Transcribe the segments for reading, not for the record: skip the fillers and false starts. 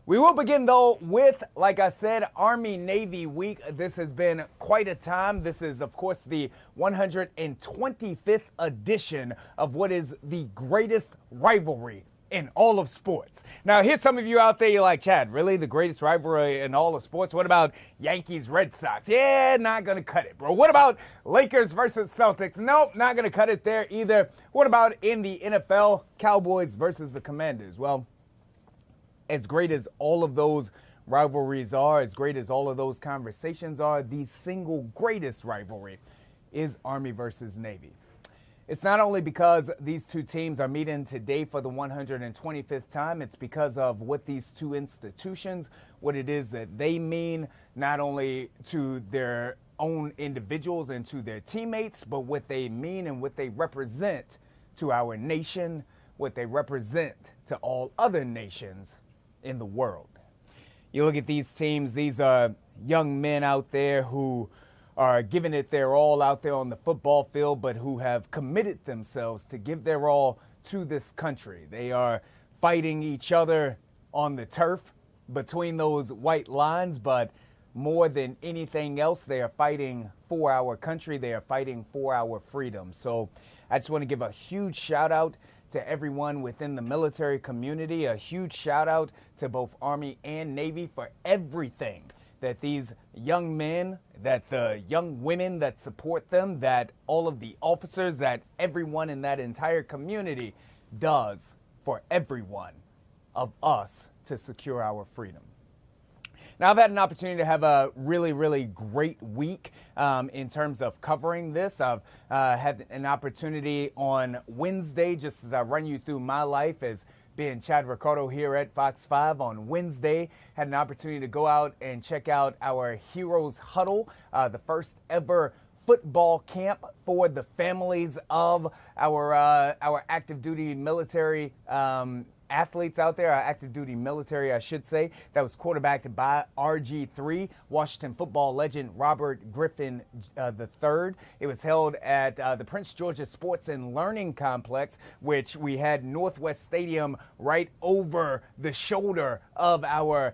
We will begin, though, with, like I said, Army-Navy Week. This has been quite a time. This is, of course, the 125th edition of what is the greatest rivalry in all of sports. Now, here's some of you out there, you're like, Chad, really? The greatest rivalry in all of sports? What about Yankees-Red Sox? Yeah, not going to cut it, bro. What about Lakers versus Celtics? Nope, not going to cut it there either. What about in the NFL, Cowboys versus the Commanders? Well, as great as all of those rivalries are, as great as all of those conversations are, the single greatest rivalry is Army versus Navy. It's not only because these two teams are meeting today for the 125th time, it's because of what these two institutions, what it is that they mean, not only to their own individuals and to their teammates, but what they mean and what they represent to our nation, what they represent to all other nations in the world. You look at these teams, these are young men out there who are giving it their all out there on the football field, but who have committed themselves to give their all to this country. They are fighting each other on the turf between those white lines, but more than anything else, they are fighting for our country. They are fighting for our freedom. So I just want to give a huge shout out to everyone within the military community, a huge shout out to both Army and Navy for everything that these young men, that the young women that support them, that all of the officers, that everyone in that entire community does for everyone of us to secure our freedom. Now, I've had an opportunity to have a really, really great week in terms of covering this. I've had an opportunity on Wednesday, just as I run you through my life as being Chad Ricardo here at Fox 5 on Wednesday, had an opportunity to go out and check out our Heroes Huddle, the first ever football camp for the families of our active duty military athletes out there, our active duty military, I should say, that was quarterbacked by RG3, Washington football legend Robert Griffin III. It was held at the Prince George's Sports and Learning Complex, which we had Northwest Stadium right over the shoulder of our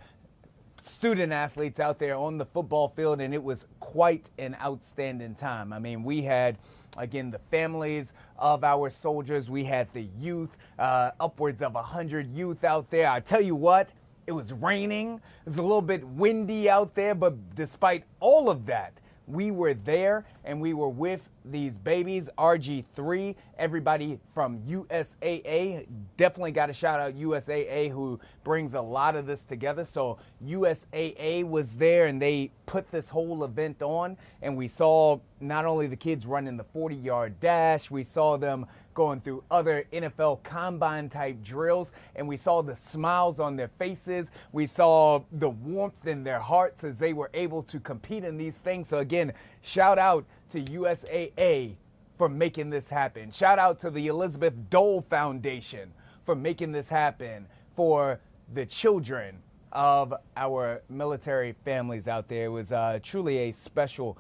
student athletes out there on the football field, and it was quite an outstanding time. I mean, we had, again, the families of our soldiers. We had the youth, upwards of 100 youth out there. I tell you what, it was raining. It was a little bit windy out there, but despite all of that, we were there and we were with these babies, RG3, everybody from USAA. Definitely got to shout out USAA, who brings a lot of this together. So USAA was there and they put this whole event on, and we saw not only the kids running the 40-yard dash, we saw them going through other NFL combine type drills, and we saw the smiles on their faces. We saw the warmth in their hearts as they were able to compete in these things. So again, shout out to USAA for making this happen. Shout out to the Elizabeth Dole Foundation for making this happen for the children of our military families out there. It was truly a special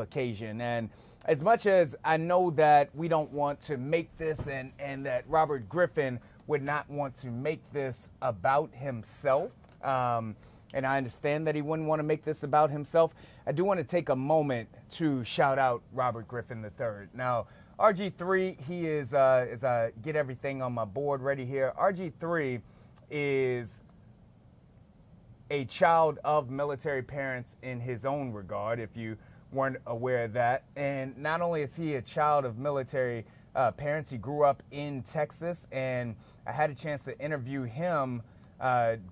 occasion. And as much as I know that we don't want to make this and that Robert Griffin would not want to make this about himself, and I understand that he wouldn't want to make this about himself, I do want to take a moment to shout out Robert Griffin III. Now, RG3, he is, as I get everything on my board ready here, RG3 is a child of military parents in his own regard, if you weren't aware of that. And not only is he a child of military parents, he grew up in Texas, and I had a chance to interview him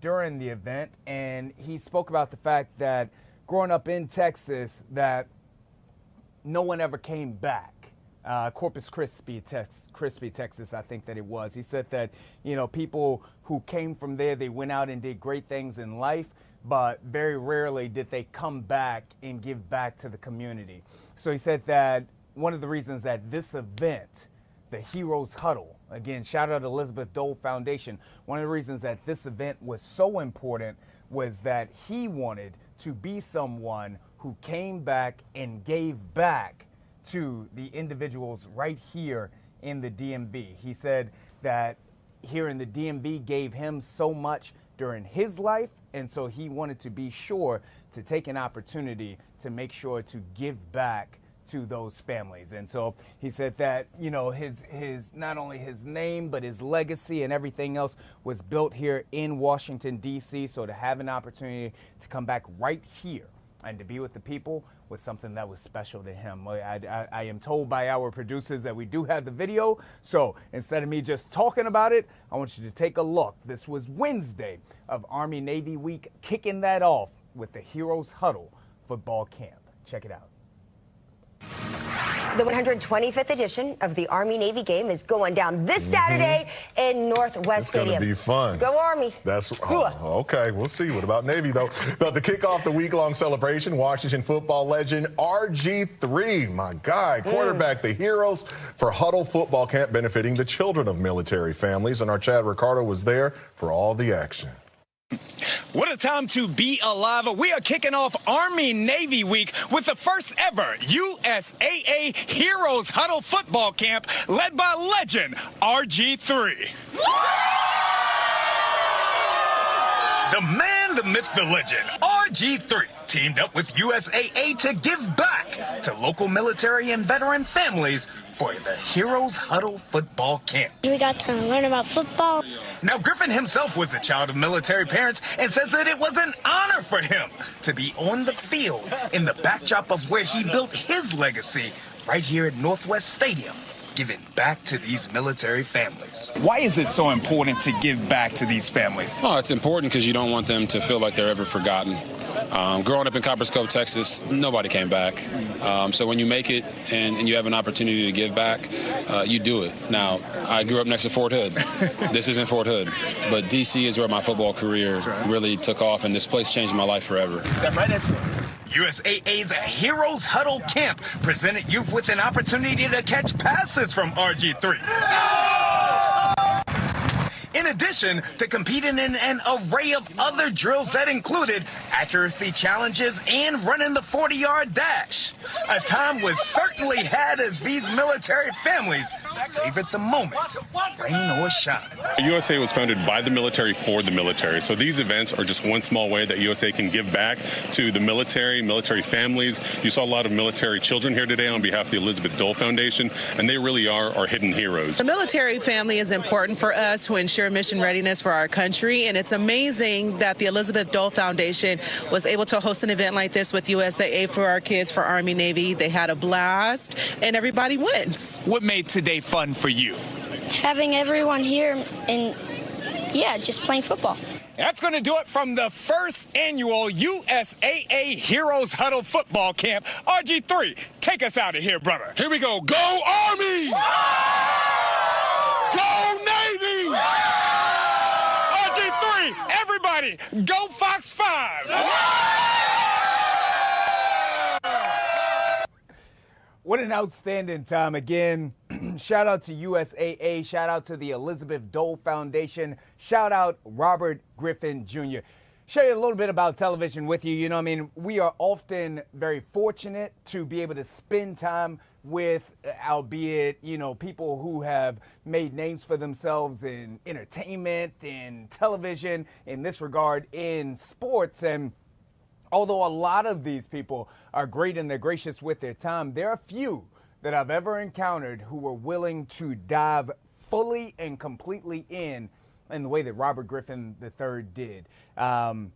during the event, and he spoke about the fact that growing up in Texas, that no one ever came back. Corpus Christi, Texas, I think that it was. He said that, you know, people who came from there, they went out and did great things in life, but very rarely did they come back and give back to the community. So he said that one of the reasons that this event, the Heroes Huddle, again, shout out to Elizabeth Dole Foundation, one of the reasons that this event was so important was that he wanted to be someone who came back and gave back to the individuals right here in the DMV. He said that here in the DMV gave him so much during his life, and so he wanted to be sure to take an opportunity to make sure to give back to those families. And so he said that, you know, his not only his name, but his legacy and everything else was built here in Washington, D.C. So to have an opportunity to come back right here and to be with the people was something that was special to him. I am told by our producers that we do have the video. So instead of me just talking about it, I want you to take a look. This was Wednesday of Army-Navy Week, kicking that off with the Heroes Huddle football camp. Check it out. The 125th edition of the Army-Navy game is going down this Saturday in Northwest Stadium. It's going to be fun. Go Army. Okay, we'll see. What about Navy, though? But to kick off the week-long celebration, Washington football legend RG3, my guy, quarterback the Heroes for Huddle football camp benefiting the children of military families. And our Chad Ricardo was there for all the action. What a time to be alive. We are kicking off Army-Navy Week with the first ever USAA Heroes Huddle football camp led by legend RG3. The man, the myth, the legend, RG3 teamed up with USAA to give back to local military and veteran families for the Heroes Huddle football camp. We got to learn about football. Now, Griffin himself was a child of military parents and says that it was an honor for him to be on the field in the backdrop of where he built his legacy right here at Northwest Stadium, giving back to these military families. Why is it so important to give back to these families? Oh, it's important because you don't want them to feel like they're ever forgotten. Growing up in Copperas Cove, Texas, nobody came back. So when you make it and you have an opportunity to give back, you do it. Now, I grew up next to Fort Hood. This isn't Fort Hood, but D.C. is where my football career really took off, and this place changed my life forever. Step right into it. USAA's Heroes Huddle Camp presented youth with an opportunity to catch passes from RG3. In addition to competing in an array of other drills that included accuracy challenges and running the 40-yard dash. A time was certainly had as these military families savored the moment, rain or shine. USA was founded by the military for the military. So these events are just one small way that USA can give back to the military families. You saw a lot of military children here today on behalf of the Elizabeth Dole Foundation, and they really are our hidden heroes. The military family is important for us to ensure mission readiness for our country, and it's amazing that the Elizabeth Dole Foundation was able to host an event like this with USAA for our kids for Army-Navy. They had a blast, and everybody wins. What made today fun for you? Having everyone here and, yeah, just playing football. That's going to do it from the first annual USAA Heroes Huddle football camp. RG3, take us out of here, brother. Here we go. Go Army! Go Navy! RG3, everybody, go Fox 5! What an outstanding time. Again, shout out to USAA, shout out to the Elizabeth Dole Foundation, shout out Robert Griffin Jr. Share a little bit about television with you. You know, I mean, we are often very fortunate to be able to spend time with, albeit, you know, people who have made names for themselves in entertainment, in television, in this regard, in sports. And although a lot of these people are great and they're gracious with their time, there are few that I've ever encountered who were willing to dive fully and completely in the way that Robert Griffin III did. Want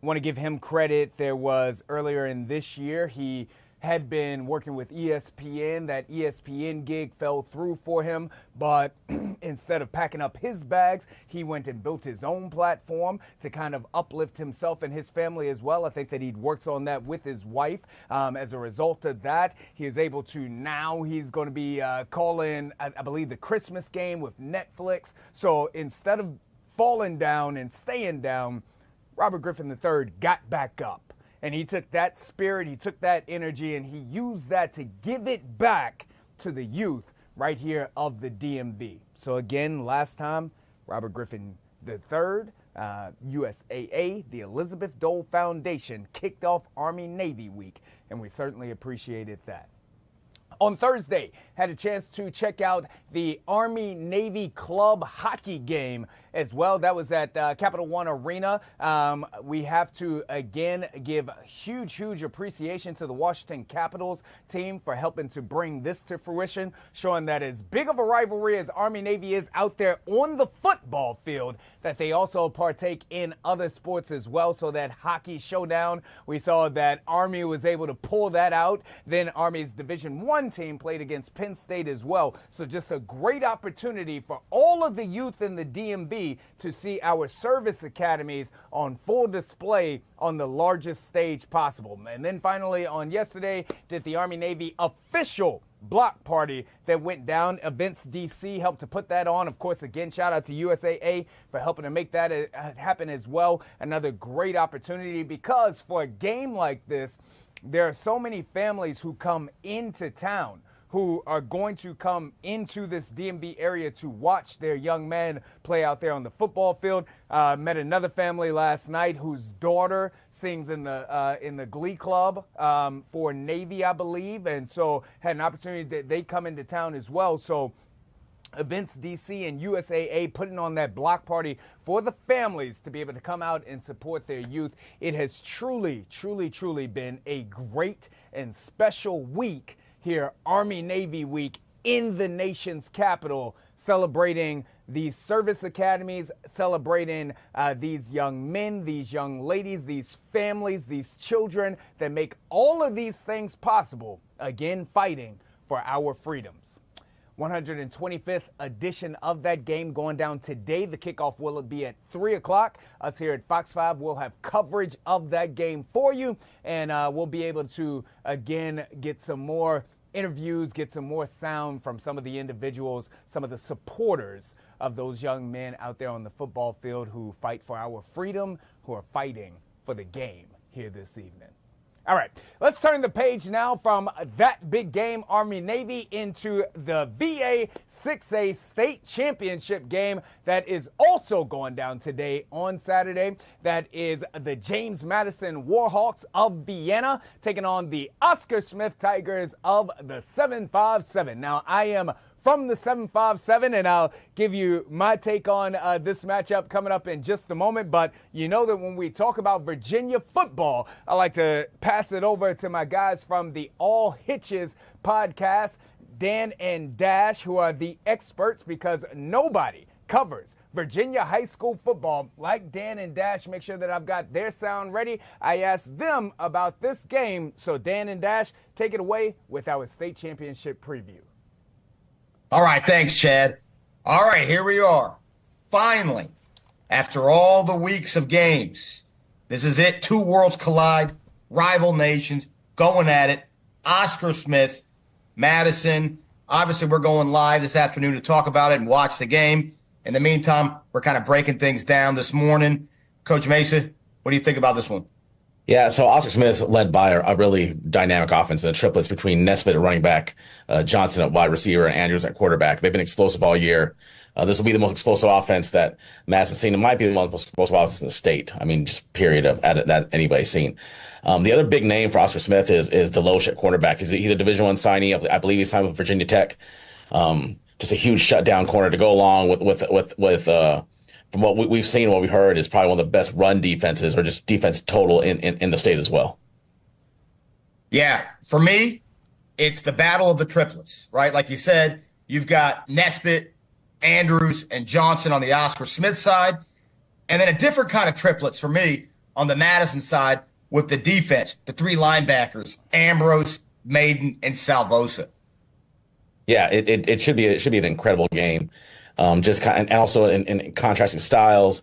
to give him credit. There was earlier in this year, he had been working with ESPN. That ESPN gig fell through for him, but instead of packing up his bags, he went and built his own platform to kind of uplift himself and his family as well. I think that he works on that with his wife. As a result of that, he is able to now, he's going to be calling, I believe, the Christmas game with Netflix. So instead of falling down and staying down, Robert Griffin III got back up. And he took that spirit, he took that energy, and he used that to give it back to the youth right here of the DMV. So again, last time, Robert Griffin III, USAA, the Elizabeth Dole Foundation, kicked off Army-Navy Week, and we certainly appreciated that. On Thursday, had a chance to check out the Army-Navy Club hockey game as well. That was at Capital One Arena. We have to, again, give huge appreciation to the Washington Capitals team for helping to bring this to fruition, showing that as big of a rivalry as Army-Navy is out there on the football field, that they also partake in other sports as well. So that hockey showdown, we saw that Army was able to pull that out. Then Army's Division I team played against Penn State as well. So just a great opportunity for all of the youth in the DMV to see our service academies on full display on the largest stage possible. And then finally on yesterday, did the Army-Navy official block party that went down. Events DC helped to put that on. Of course, again, shout out to USAA for helping to make that happen as well. Another great opportunity, because for a game like this, there are so many families who come into town who are going to come into this DMV area to watch their young men play out there on the football field. Met another family last night whose daughter sings in the Glee Club for Navy, I believe, and so had an opportunity that they come into town as well. So Events DC and USAA putting on that block party for the families to be able to come out and support their youth. It has truly been a great and special week here, Army-Navy Week in the nation's capital, celebrating these service academies, celebrating these young men, these young ladies, these families, these children that make all of these things possible, again, fighting for our freedoms. 125th edition of that game going down today. The kickoff will be at 3 o'clock. Us here at Fox 5 will have coverage of that game for you, and we'll be able to, again, get some more interviews, get some more sound from some of the individuals, some of the supporters of those young men out there on the football field who fight for our freedom, who are fighting for the game here this evening. All right, let's turn the page now from that big game, Army-Navy, into the VA 6A state championship game that is also going down today on Saturday. That is the James Madison Warhawks of Vienna taking on the Oscar Smith Tigers of the 757. Now, I am from the 757, and I'll give you my take on this matchup coming up in just a moment. But you know that when we talk about Virginia football, I like to pass it over to my guys from the All Hitches podcast, Dan and Dash, who are the experts, because nobody covers Virginia high school football like Dan and Dash. Make sure that I've got their sound ready. I asked them about this game. So Dan and Dash, take it away with our state championship preview. All right, thanks, Chad. All right, here we are. Finally, after all the weeks of games, this is it. Two worlds collide, rival nations going at it. Oscar Smith, Madison. Obviously, we're going live this afternoon to talk about it and watch the game. In the meantime, we're kind of breaking things down this morning. Coach Mesa, what do you think about this one? Yeah, so Oscar Smith led by a really dynamic offense, the triplets between Nesbitt at running back, Johnson at wide receiver, and Andrews at quarterback. They've been explosive all year. This will be the most explosive offense that Madison's seen. It might be the most explosive offense in the state. I mean, just period that anybody's seen. The other big name for Oscar Smith is Deloche at quarterback. He's a Division I signee. I believe he's signed with Virginia Tech. Just a huge shutdown corner to go along with from what we've seen, what we heard, is probably one of the best run defenses, or just defense total in the state as well. Yeah, for me, it's the battle of the triplets, right? Like you said, you've got Nesbitt, Andrews, and Johnson on the Oscar Smith side, and then a different kind of triplets for me on the Madison side with the defense, the three linebackers, Ambrose, Maiden, and Salvosa. Yeah, it should be an incredible game. And also in contrasting styles.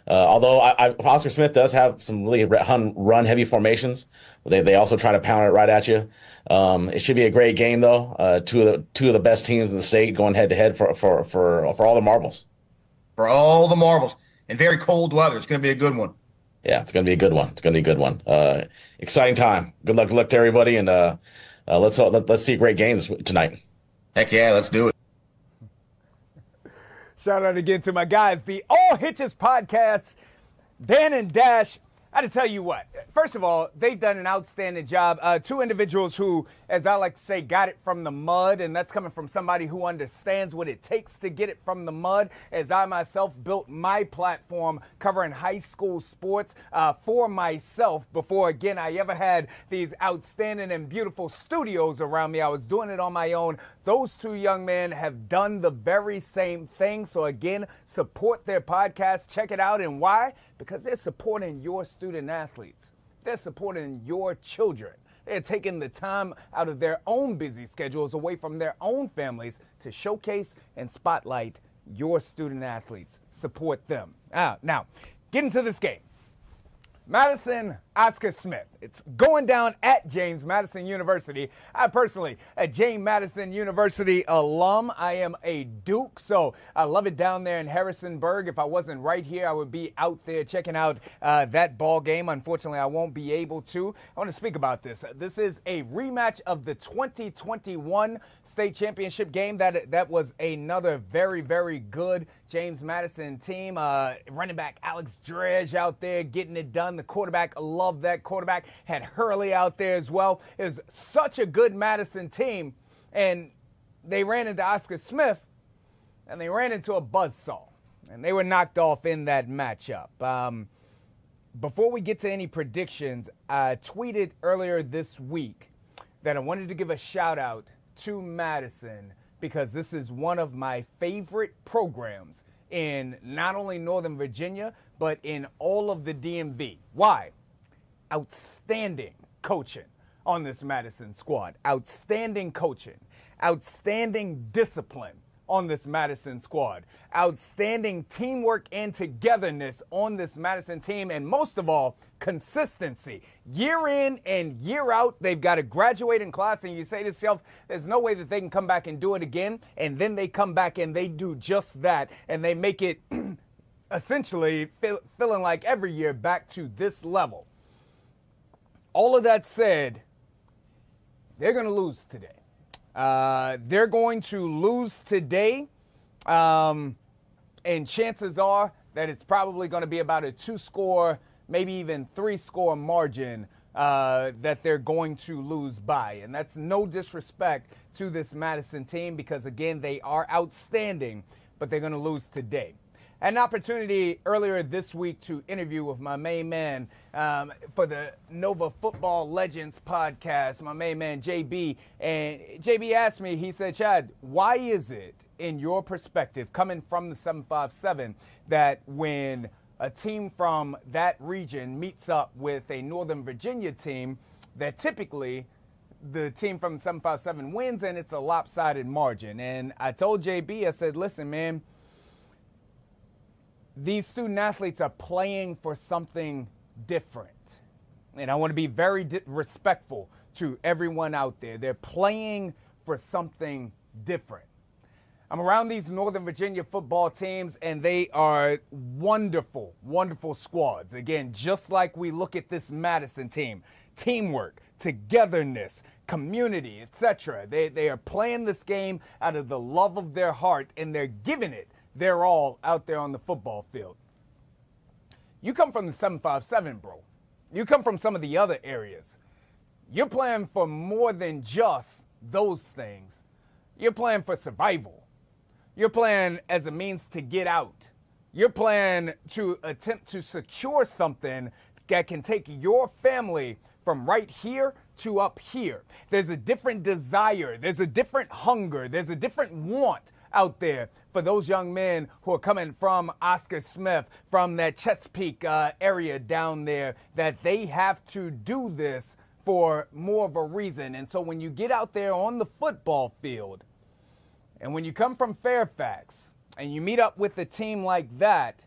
Although Oscar Smith does have some really run-heavy formations, they also try to pound it right at you. It should be a great game, though. Two of the best teams in the state going head-to-head for all the marbles. For all the marbles. And very cold weather. It's going to be a good one. Yeah, it's going to be a good one. Exciting time. Good luck to everybody, and let's see a great game tonight. Heck yeah, let's do it. Shout out again to my guys, the All Hitches podcast, Dan and Dash. I had to tell you what. First of all, they've done an outstanding job. Two individuals who, as I like to say, got it from the mud, and that's coming from somebody who understands what it takes to get it from the mud, as I myself built my platform covering high school sports for myself before, again, I ever had these outstanding and beautiful studios around me. I was doing it on my own. Those two young men have done the very same thing. So, again, support their podcast. Check it out. And why? Because they're supporting your student athletes. They're supporting your children. They're taking the time out of their own busy schedules away from their own families to showcase and spotlight your student athletes. Support them. Now, get into this game. Madison Oscar Smith. It's going down at James Madison University. I personally, a James Madison University alum. I am a Duke, so I love it down there in Harrisonburg. If I wasn't right here, I would be out there checking out that ball game. Unfortunately, I won't be able to. I want to speak about this. This is a rematch of the 2021 state championship game. That was another very, very good James Madison team. Running back Alex Dredge out there getting it done. The quarterback, love that quarterback. Had Hurley out there as well. It was such a good Madison team. And they ran into Oscar Smith, and they ran into a buzzsaw. And they were knocked off in that matchup. Before we get to any predictions, I tweeted earlier this week that I wanted to give a shout out to Madison because this is one of my favorite programs in not only Northern Virginia, but in all of the DMV. Why? Outstanding coaching on this Madison squad. Outstanding coaching. Outstanding discipline on this Madison squad. Outstanding teamwork and togetherness on this Madison team. And most of all, consistency. Year in and year out, they've got a graduating class, and you say to yourself, there's no way that they can come back and do it again. And then they come back and they do just that. And they make it essentially feeling like every year back to this level. All of that said, they're going to lose today. They're going to lose today, and chances are that it's probably going to be about a 2-score, maybe even 3-score margin that they're going to lose by. And that's no disrespect to this Madison team because, again, they are outstanding, but they're going to lose today. I had an opportunity earlier this week to interview with my main man for the Nova Football Legends podcast, my main man, JB. And JB asked me, he said, Chad, why is it, in your perspective, coming from the 757, that when a team from that region meets up with a Northern Virginia team, that typically the team from the 757 wins and it's a lopsided margin? And I told JB, I said, listen, man, these student athletes are playing for something different. And I want to be very respectful to everyone out there. They're playing for something different. I'm around these Northern Virginia football teams, and they are wonderful, wonderful squads. Again, just like we look at this Madison team, teamwork, togetherness, community, etc. They are playing this game out of the love of their heart, and they're giving it their all out there on the football field. You come from the 757, bro. You come from some of the other areas. You're playing for more than just those things. You're playing for survival. You're playing as a means to get out. You're playing to attempt to secure something that can take your family from right here to up here. There's a different desire. There's a different hunger. There's a different want out there for those young men who are coming from Oscar Smith, from that Chesapeake area down there, that they have to do this for more of a reason. And so when you get out there on the football field, and when you come from Fairfax, and you meet up with a team like that,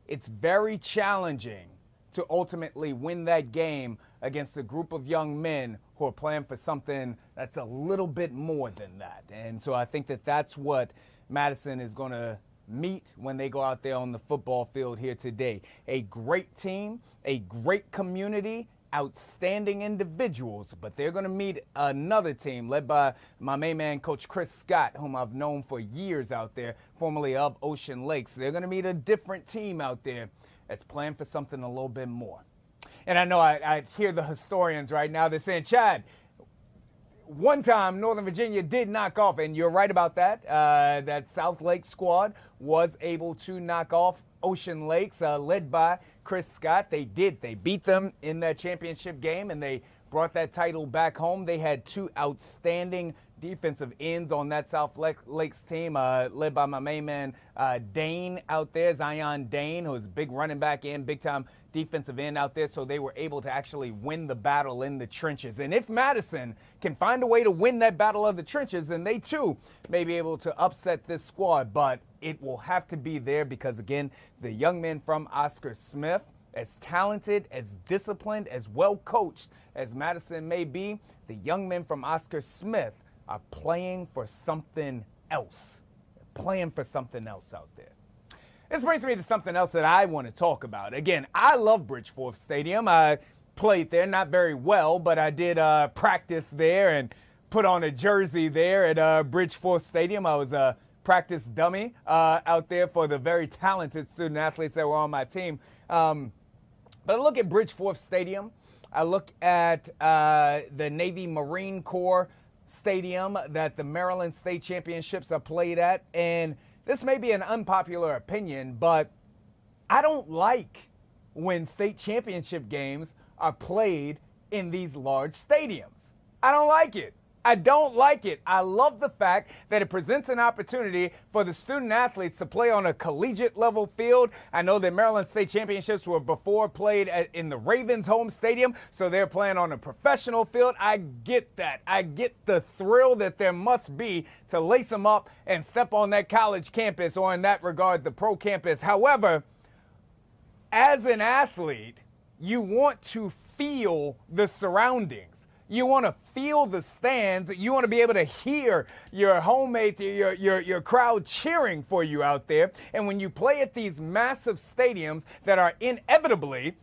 it's very challenging to ultimately win that game against a group of young men who are playing for something that's a little bit more than that. And so I think that that's what Madison is going to meet when they go out there on the football field here today. A great team, a great community, outstanding individuals, but they're going to meet another team led by my main man, Coach Chris Scott, whom I've known for years out there, formerly of Ocean Lakes. They're going to meet a different team out there that's playing for something a little bit more. And I know I hear the historians right now. They're saying, Chad, one time Northern Virginia did knock off, and you're right about that. That South Lake squad was able to knock off Ocean Lakes, led by Chris Scott. They did. They beat them in that championship game, and they brought that title back home. They had two outstanding defensive ends on that South Lakes team, led by my main man Dane out there, Zion Dane, who's a big running back and big-time defensive end out there. So they were able to actually win the battle in the trenches. And if Madison can find a way to win that battle of the trenches, then they too may be able to upset this squad. But it will have to be there because, again, the young men from Oscar Smith, as talented, as disciplined, as well coached as Madison may be, the young men from Oscar Smith are playing for something else. They're playing for something else out there. This brings me to something else that I want to talk about. Again, I love Bridgeforth Stadium. I played there, not very well, but I did practice there and put on a jersey there at Bridgeforth Stadium. I was a practice dummy out there for the very talented student athletes that were on my team. But I look at Bridgeforth Stadium. I look at the Navy Marine Corps Stadium that the Maryland State Championships are played at. And this may be an unpopular opinion, but I don't like when state championship games are played in these large stadiums. I don't like it. I don't like it. I love the fact that it presents an opportunity for the student athletes to play on a collegiate level field. I know that Maryland State Championships were before played in the Ravens home stadium, so they're playing on a professional field. I get that. I get the thrill that there must be to lace them up and step on that college campus, or in that regard, the pro campus. However, as an athlete, you want to feel the surroundings. You want to feel the stands. You want to be able to hear your homemates, your crowd cheering for you out there. And when you play at these massive stadiums that are inevitably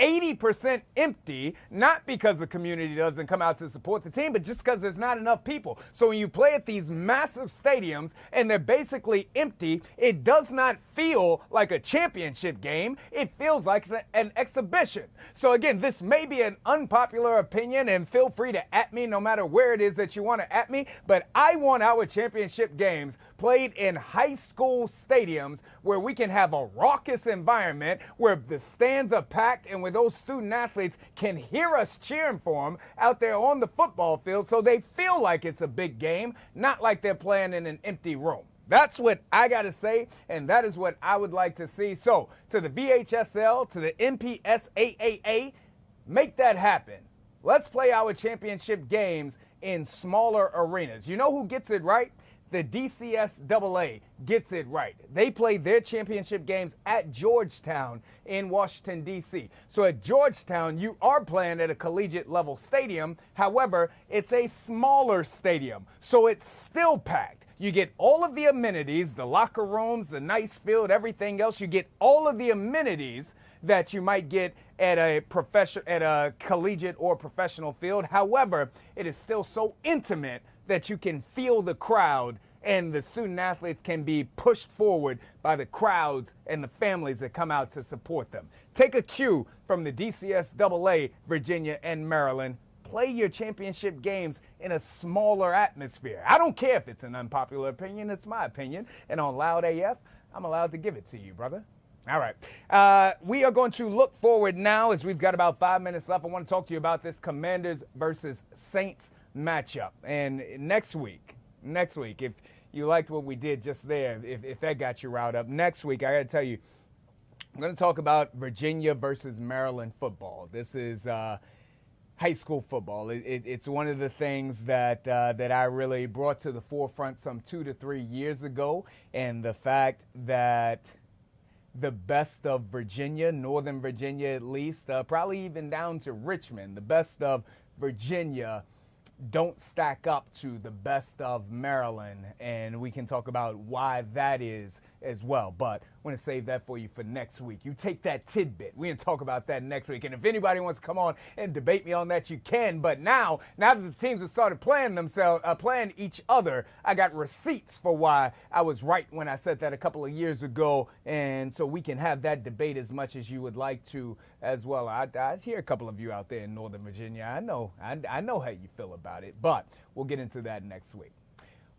80% empty, not because the community doesn't come out to support the team, but just because there's not enough people. So when you play at these massive stadiums and they're basically empty, it does not feel like a championship game. It feels like an exhibition. So again, this may be an unpopular opinion, and feel free to at me no matter where it is that you want to at me, but I want our championship games played in high school stadiums where we can have a raucous environment, where the stands are packed and where those student athletes can hear us cheering for them out there on the football field, so they feel like it's a big game, not like they're playing in an empty room. That's what I got to say, and that is what I would like to see. So to the VHSL, to the MPSAAA, make that happen. Let's play our championship games in smaller arenas. You know who gets it right? The DCSAA gets it right. They play their championship games at Georgetown in Washington, D.C. So at Georgetown, you are playing at a collegiate level stadium. However, it's a smaller stadium, so it's still packed. You get all of the amenities, the locker rooms, the nice field, everything else. You get all of the amenities that you might get at a collegiate or professional field. However, it is still so intimate that you can feel the crowd, and the student athletes can be pushed forward by the crowds and the families that come out to support them. Take a cue from the DCSAA, Virginia and Maryland. Play your championship games in a smaller atmosphere. I don't care if it's an unpopular opinion. It's my opinion. And on Loud AF, I'm allowed to give it to you, brother. All right. We are going to look forward now, as we've got about 5 minutes left. I want to talk to you about this Commanders versus Saints matchup. And next week, if you liked what we did just there, if that got you riled up, next week, I got to tell you, I'm going to talk about Virginia versus Maryland football. This is high school football. It's one of the things that I really brought to the forefront some 2 to 3 years ago, and the fact that the best of Virginia, Northern Virginia at least, probably even down to Richmond, the best of Virginia don't stack up to the best of Maryland, and we can talk about why that is as well. But I want to save that for you for next week. You take that tidbit. We're going to talk about that next week. And if anybody wants to come on and debate me on that, you can. But now that the teams have started playing playing each other, I got receipts for why I was right when I said that a couple of years ago. And so we can have that debate as much as you would like to as well. I hear a couple of you out there in Northern Virginia. I know how you feel about it, but we'll get into that next week.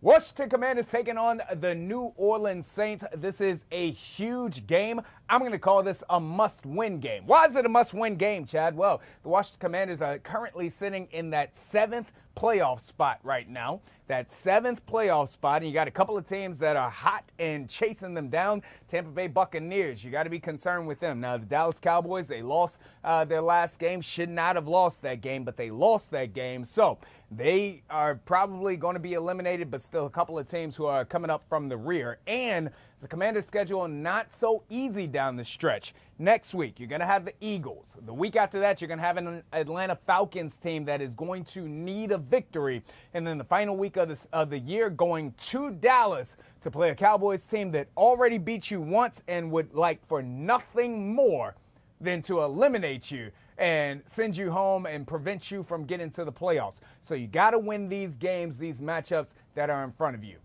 Washington Commanders taking on the New Orleans Saints. This is a huge game. I'm going to call this a must-win game. Why is it a must-win game, Chad? Well, the Washington Commanders are currently sitting in that 7th playoff spot right now. That 7th playoff spot, and you got a couple of teams that are hot and chasing them down. Tampa Bay Buccaneers, you got to be concerned with them. Now, the Dallas Cowboys, they lost their last game. Should not have lost that game, but they lost that game. So they are probably going to be eliminated, but still a couple of teams who are coming up from the rear. And the Commanders' schedule not so easy down the stretch. Next week, you're going to have the Eagles. The week after that, you're going to have an Atlanta Falcons team that is going to need a victory. And then the final week of the year, going to Dallas to play a Cowboys team that already beat you once and would like for nothing more than to eliminate you and send you home and prevent you from getting to the playoffs. So you got to win these games, these matchups that are in front of you.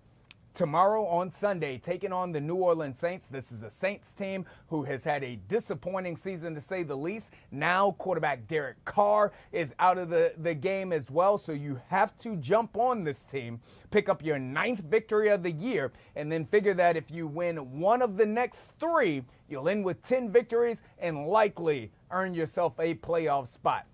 Tomorrow on Sunday, taking on the New Orleans Saints. This is a Saints team who has had a disappointing season, to say the least. Now quarterback Derek Carr is out of the game as well, so you have to jump on this team, pick up your 9th victory of the year, and then figure that if you win one of the next 3, you'll end with 10 victories and likely earn yourself a playoff spot.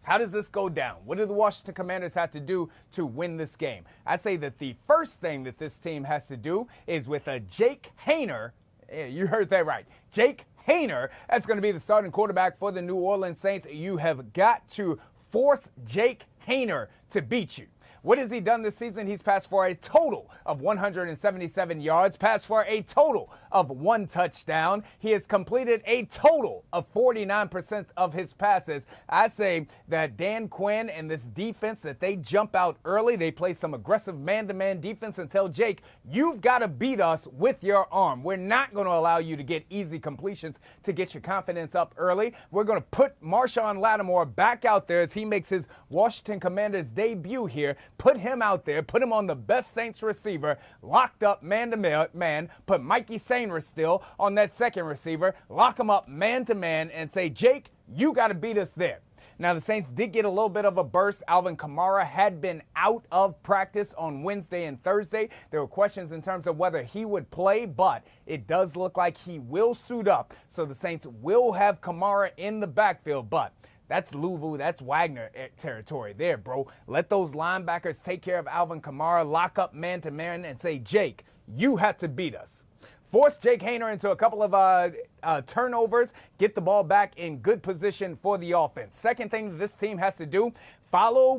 How does this go down? What do the Washington Commanders have to do to win this game? I say that the first thing that this team has to do is with a Jake Haener. You heard that right. Jake Haener, that's going to be the starting quarterback for the New Orleans Saints. You have got to force Jake Haener to beat you. What has he done this season? He's passed for a total of 177 yards, passed for a total of 1 touchdown. He has completed a total of 49% of his passes. I say that Dan Quinn and this defense, that they jump out early. They play some aggressive man-to-man defense and tell Jake, you've got to beat us with your arm. We're not going to allow you to get easy completions to get your confidence up early. We're going to put Marshawn Lattimore back out there as he makes his Washington Commanders debut here. Put him out there, put him on the best Saints receiver, locked up man-to-man, put Mikey Sainer still on that second receiver, lock him up man-to-man, and say, Jake, you got to beat us there. Now, the Saints did get a little bit of a burst. Alvin Kamara had been out of practice on Wednesday and Thursday. There were questions in terms of whether he would play, but it does look like he will suit up. So the Saints will have Kamara in the backfield, but that's Louisville, that's Wagner territory there, bro. Let those linebackers take care of Alvin Kamara, lock up man-to-man, and say, Jake, you have to beat us. Force Jake Haener into a couple of turnovers, get the ball back in good position for the offense. Second thing that this team has to do,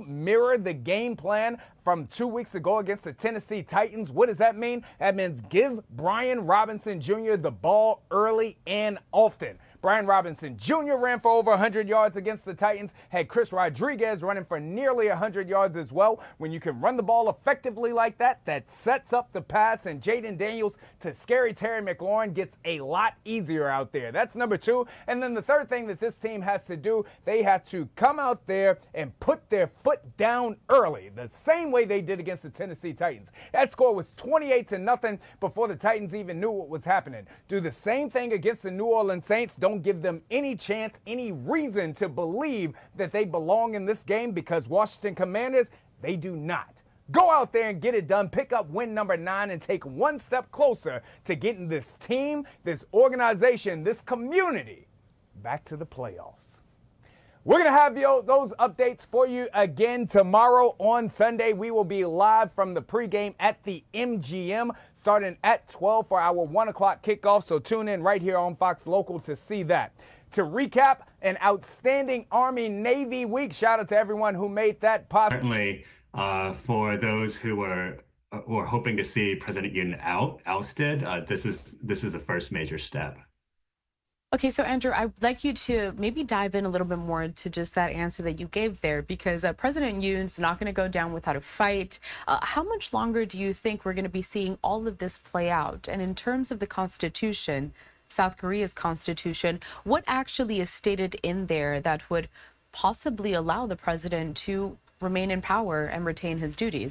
mirror the game plan from 2 weeks ago against the Tennessee Titans. What does that mean? That means give Brian Robinson Jr. the ball early and often. Brian Robinson Jr. ran for over 100 yards against the Titans, had Chris Rodriguez running for nearly 100 yards as well. When you can run the ball effectively like that, that sets up the pass, and Jaden Daniels to scary Terry McLaurin gets a lot easier out there. That's number 2. And then the third thing that this team has to do, they have to come out there and put their foot down early, the same way they did against the Tennessee Titans. That score was 28-0 before the Titans even knew what was happening. Do the same thing against the New Orleans Saints. Don't give them any chance, any reason to believe that they belong in this game, because Washington Commanders, they do not. Go out there and get it done. Pick up win number 9 and take one step closer to getting this team, this organization, this community back to the playoffs. We're going to have those updates for you again tomorrow on Sunday. We will be live from the pregame at the MGM starting at 12 for our 1 o'clock kickoff. So tune in right here on Fox Local to see that. To recap, an outstanding Army-Navy week. Shout out to everyone who made that possible. Certainly for those who were hoping to see President Yoon ousted, this is the first major step. Okay, so Andrew, I'd like you to maybe dive in a little bit more to just that answer that you gave there, because President Yoon's not going to go down without a fight. How much longer do you think we're going to be seeing all of this play out? And in terms of the Constitution, South Korea's Constitution, what actually is stated in there that would possibly allow the president to remain in power and retain his duties?